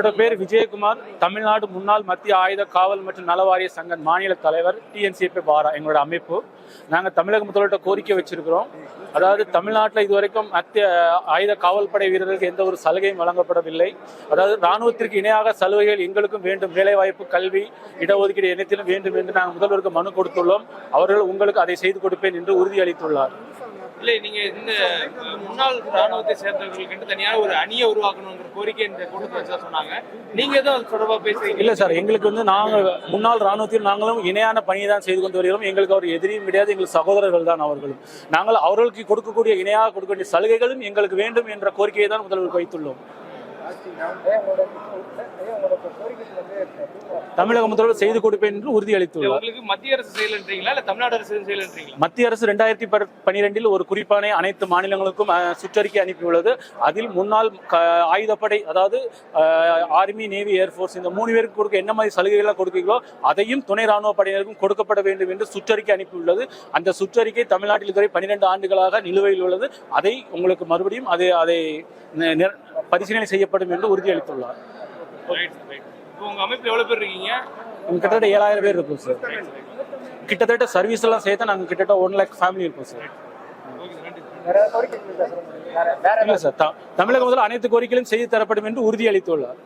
என்னோட பேர் விஜயகுமார், தமிழ்நாடு முன்னாள் மத்திய ஆயுத காவல் மற்றும் நலவாரிய சங்க மாநில தலைவர், டிஎன்சிஎஃப் பாரா எங்களோட அமைப்பு. நாங்கள் தமிழக முதல்வர்கிட்ட கோரிக்கை வச்சிருக்கிறோம். அதாவது தமிழ்நாட்டில் இதுவரைக்கும் மத்திய ஆயுத காவல்படை வீரர்களுக்கு எந்த ஒரு சலுகையும் வழங்கப்படவில்லை. அதாவது இராணுவத்திற்கு இணையாக சலுகைகள் எங்களுக்கும் வேண்டும், வேலைவாய்ப்பு, கல்வி, இடஒதுக்கீடு இணையத்திலும் வேண்டும் என்று நாங்கள் முதல்வருக்கு மனு கொடுத்துள்ளோம். அவர்கள் உங்களுக்கு அதை செய்து கொடுப்பேன் என்று உறுதியளித்துள்ளார். இல்லை, நீங்க இந்த முன்னாள் ராணுவத்தை சேர்ந்தவர்களுக்கு தனியாக ஒரு அணியை உருவாக்கணுங்கிற கோரிக்கை இந்த கூட்டத்தில் சொன்னாங்க. நீங்க எதுவும் அது தொடர்பாக பேசுறீங்க? இல்லை சார், எங்களுக்கு நாங்கள் முன்னாள் ராணுவத்தில் நாங்களும் இணையான பணியை தான் செய்து கொண்டு வருகிறோம். எங்களுக்கு அவர் எதிரியும் கிடையாது, எங்களுக்கு சகோதரர்கள் தான் அவர்களும். நாங்கள் அவர்களுக்கு கொடுக்கக்கூடிய இணையாக கொடுக்கக்கூடிய சலுகைகளும் எங்களுக்கு வேண்டும் என்ற கோரிக்கையை தான் முதல்வருக்கு வைத்துள்ளோம். தமிழக முதல்வர் செய்து கொடுப்பேன் என்று உறுதியளித்துள்ளார். மத்திய அரசு செயல்ன்றீங்களா இல்ல தமிழ்நாடு அரசு செயல்ன்றீங்களா? மத்திய அரசு 2012 ஒரு குறிப்பான அனைத்து மாநிலங்களுக்கும் சுற்றறிக்கை அனுப்பியுள்ளது. அதில் முன்னாள் ஆயுதப்படை, அதாவது ஆர்மி, நேவி, ஏர்போர்ஸ், இந்த 3 பேருக்கு கொடுக்க என்ன மாதிரி சலுகைகளை கொடுக்கிறீங்களோ அதையும் துணை ராணுவ படையினருக்கும் கொடுக்கப்பட வேண்டும் என்று சுற்றறிக்கை அனுப்பியுள்ளது. அந்த சுற்றறிக்கை தமிழ்நாட்டில் இதுவரை 12 ஆண்டுகளாக நிலுவையில் உள்ளது. அதை உங்களுக்கு மறுபடியும் அதை பரிசீலனை செய்யப்படும் என்று உறுதியளித்துள்ளார். உங்க அமைப்பில் எவ்வளவு பேர் இருக்கீங்க? கிட்டத்தட்ட 7000 பேர் இருக்கும் சார். கிட்டத்தட்ட சர்வீஸ் எல்லாம் சேர்த்து நாங்கள் கிட்டத்தட்ட 1 lakh ஃபேமிலி இருக்கும் சார். இல்லை சார், தமிழக முதல்வர் அனைத்து கோரிக்கைகளும் செய்து தரப்படும் என்று உறுதியளித்துள்ளார்.